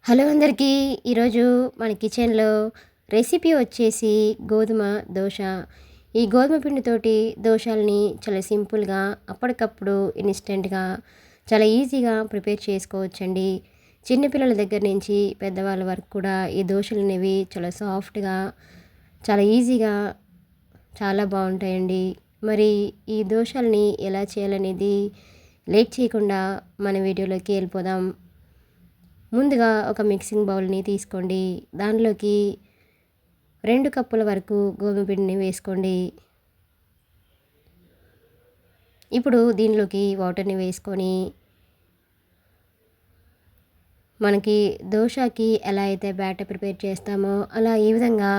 Hello అందరికీ. ఈరోజు మన కిచెన్‌లో రెసిపీ వచ్చేసి గోధుమ దోస. ఈ గోధుమ పిండితోటి దోసల్ని చాలా సింపుల్‌గా, అప్పటికప్పుడు ఇన్‌స్టంట్‌గా చాలా ఈజీగా ప్రిపేర్ చేసుకోవచ్చండి. చిన్న పిల్లల దగ్గర నుంచి పెద్దవాళ్ళ వరకు కూడా ఈ దోసలనేవి చాలా సాఫ్ట్‌గా, చాలా ఈజీగా, చాలా బావుంటాయండి. మరి ఈ దోసల్ని ఎలా చేయాలనేది లేట్ చేయకుండా మన వీడియోలోకి వెళ్ళిపోదాం. ముందుగా ఒక మిక్సింగ్ బౌల్ని తీసుకోండి. దానిలోకి 2 కప్పుల వరకు గోధుమ పిండిని వేసుకోండి. ఇప్పుడు దీనిలోకి వాటర్ని వేసుకొని మనకి దోసకి ఎలా అయితే బ్యాటర్ ప్రిపేర్ చేస్తామో అలా ఈ విధంగా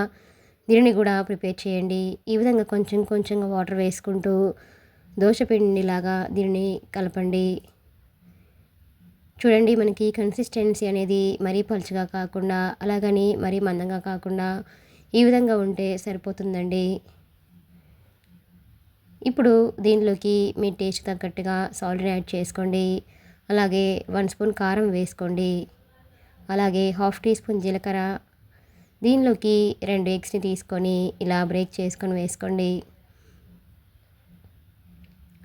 దీనిని కూడా ప్రిపేర్ చేయండి. ఈ విధంగా కొంచెం కొంచెంగా వాటర్ వేసుకుంటూ దోస పిండిలాగా దీనిని కలపండి. చూడండి, మనకి కన్సిస్టెన్సీ అనేది మరీ పలుచగా కాకుండా, అలాగని మరీ మందంగా కాకుండా ఈ విధంగా ఉంటే సరిపోతుందండి. ఇప్పుడు దీనిలోకి మీ టేస్ట్ తగ్గట్టుగా సాల్ట్‌ని యాడ్ చేసుకోండి. అలాగే 1 స్పూన్ కారం వేసుకోండి. అలాగే హాఫ్ టీ స్పూన్ జీలకర్ర. దీనిలోకి 2 ఎగ్స్‌ని తీసుకొని ఇలా బ్రేక్ చేసుకొని వేసుకోండి.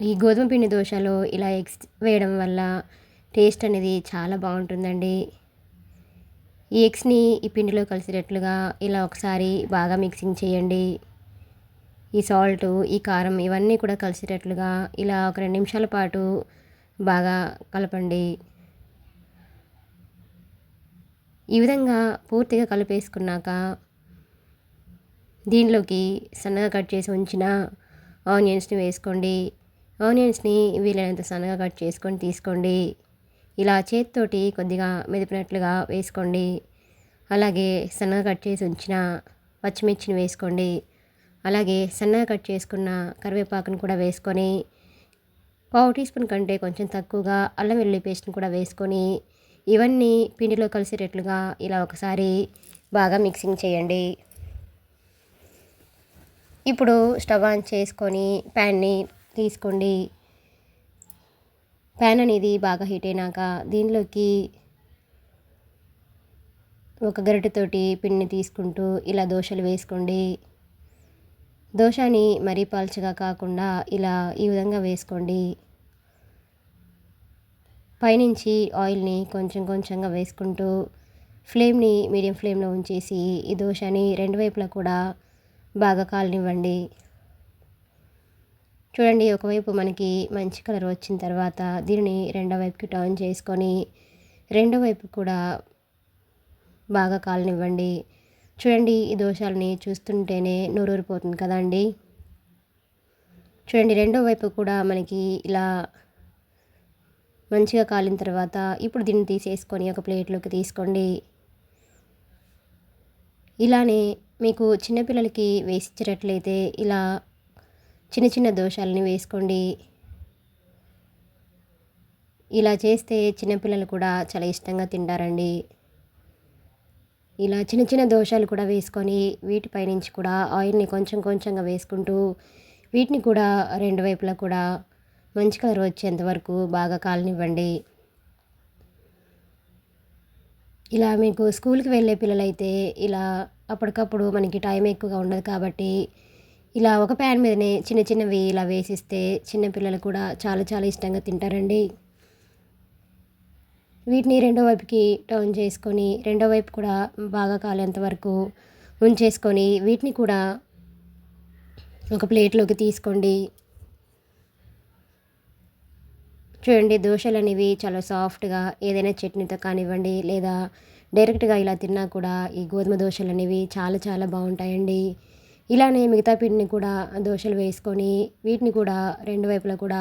ఈ గోధుమ పిండి దోసలో ఇలా ఎగ్స్ వేయడం వల్ల టేస్ట్ అనేది చాలా బాగుంటుందండి. ఈ ఎగ్స్‌ని ఈ పిండిలో కలిసేటట్లుగా ఇలా ఒకసారి బాగా మిక్సింగ్ చేయండి. ఈ సాల్టు, ఈ కారం ఇవన్నీ కూడా కలిసేటట్లుగా ఇలా ఒక 2 నిమిషాల పాటు బాగా కలపండి. ఈ విధంగా పూర్తిగా కలిపేసుకున్నాక దీనిలోకి సన్నగా కట్ చేసి ఉంచిన ఆనియన్స్‌ని వేసుకోండి. ఆనియన్స్‌ని వీలైనంత సన్నగా కట్ చేసుకొని తీసుకోండి. ఇలా చేత్తోటి కొద్దిగా మెదిపినట్లుగా వేసుకోండి. అలాగే సన్నగా కట్ చేసి ఉంచిన పచ్చిమిర్చిని వేసుకోండి. అలాగే సన్నగా కట్ చేసుకున్న కరివేపాకును కూడా వేసుకొని, పావు టీ స్పూన్ కంటే కొంచెం తక్కువగా అల్లం వెల్లుల్లి పేస్ట్ని కూడా వేసుకొని, ఇవన్నీ పిండిలో కలిసేటట్లుగా ఇలా ఒకసారి బాగా మిక్సింగ్ చేయండి. ఇప్పుడు స్టవ్ ఆన్ చేసుకొని ప్యాన్ని తీసుకోండి. ప్యాన్ అనేది బాగా హీట్ అయినాక దీనిలోకి ఒక గరిటెతోటి పిండిని తీసుకుంటూ ఇలా దోసలు వేసుకోండి. దోసని మరీ పల్చగా కాకుండా ఇలా ఈ విధంగా వేసుకోండి. పైనుంచి ఆయిల్ని కొంచెం కొంచెంగా వేసుకుంటూ ఫ్లేమ్ని మీడియం ఫ్లేమ్లో ఉంచేసి ఈ దోసని రెండు వైపులా కూడా బాగా కాలనివ్వండి. చూడండి, ఒకవైపు మనకి మంచి కలర్ వచ్చిన తర్వాత దీనిని రెండో వైపుకి టర్న్ చేసుకొని రెండో వైపు కూడా బాగా కాలనివ్వండి. చూడండి, ఈ దోసల్ని చూస్తుంటేనే నోరూరిపోతుంది కదండి. చూడండి, రెండో వైపు కూడా మనకి ఇలా మంచిగా కాలిన తర్వాత ఇప్పుడు దీన్ని తీసేసుకొని ఒక ప్లేట్లోకి తీసుకోండి. ఇలానే మీకు చిన్నపిల్లలకి వేసిచ్చేటట్లయితే ఇలా చిన్న చిన్న దోసల్ని వేసుకోండి. ఇలా చేస్తే చిన్నపిల్లలు కూడా చాలా ఇష్టంగా తింటారండి. ఇలా చిన్న చిన్న దోసలు కూడా వేసుకొని వీటిపై నుంచి కూడా ఆయిల్ని కొంచెం కొంచెంగా వేసుకుంటూ వీటిని కూడా రెండు వైపులా కూడా మంచి కలర్ వచ్చేంత వరకు బాగా కాలనివ్వండి. ఇలా మీకు స్కూల్కి వెళ్ళే పిల్లలైతే ఇలా అప్పటికప్పుడు మనకి టైం ఎక్కువగా ఉండదు కాబట్టి ఇలా ఒక ప్యాన్ మీదనే చిన్న చిన్నవి ఇలా వేసిస్తే చిన్నపిల్లలు కూడా చాలా చాలా ఇష్టంగా తింటారండి. వీటిని రెండో వైపుకి టర్న్ చేసుకొని రెండో వైపు కూడా బాగా కాలేంత వరకు ఉంచేసుకొని వీటిని కూడా ఒక ప్లేట్లోకి తీసుకోండి. చూడండి, దోసలు అనేవి చాలా సాఫ్ట్గా ఏదైనా చట్నీతో కానివ్వండి లేదా డైరెక్ట్గా ఇలా తిన్నా కూడా ఈ గోధుమ దోసలు అనేవి చాలా చాలా బాగుంటాయండి. ఇలానే మిగతా పిండిని కూడా దోసలు వేసుకొని వీటిని కూడా రెండు వైపులా కూడా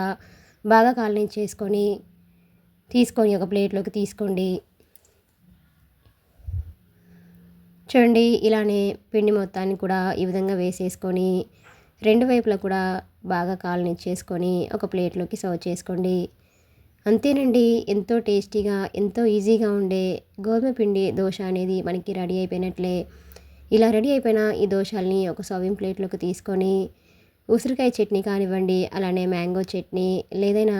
బాగా కాలనిచ్చేసుకొని తీసుకొని ఒక ప్లేట్లోకి తీసుకోండి. చూడండి, ఇలానే పిండి మొత్తాన్ని కూడా ఈ విధంగా వేసేసుకొని రెండు వైపులా కూడా బాగా కాలనిచ్చేసుకొని ఒక ప్లేట్లోకి సర్వ్ చేసుకోండి. అంతేనండి, ఎంతో టేస్టీగా ఎంతో ఈజీగా ఉండే గోధుమ పిండి దోస అనేది మనకి రెడీ అయిపోయినట్లే. ఇలా రెడీ అయిపోయిన ఈ దోసల్ని ఒక సర్వింగ్ ప్లేట్లోకి తీసుకొని ఉసిరికాయ చట్నీ కానివ్వండి, అలానే మ్యాంగో చట్నీ లేదైనా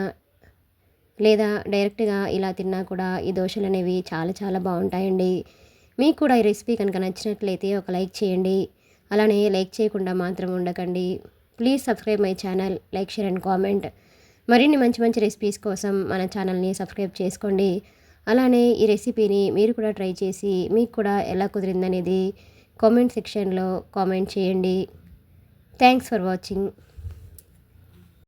లేదా డైరెక్ట్గా ఇలా తిన్నా కూడా ఈ దోశలు అనేవి చాలా చాలా బాగుంటాయండి. మీకు కూడా ఈ రెసిపీ కనుక నచ్చినట్లయితే ఒక లైక్ చేయండి. అలానే లైక్ చేయకుండా మాత్రం ఉండకండి. Please subscribe my channel, like, share and comment. మరిన్ని మంచి మంచి రెసిపీస్ కోసం మన ఛానల్ని సబ్స్క్రైబ్ చేసుకోండి. అలానే ఈ రెసిపీని మీరు కూడా ట్రై చేసి మీకు కూడా ఎలా కుదిరిందనేది కామెంట్ సెక్షన్లో కామెంట్ చేయండి. Thanks for watching.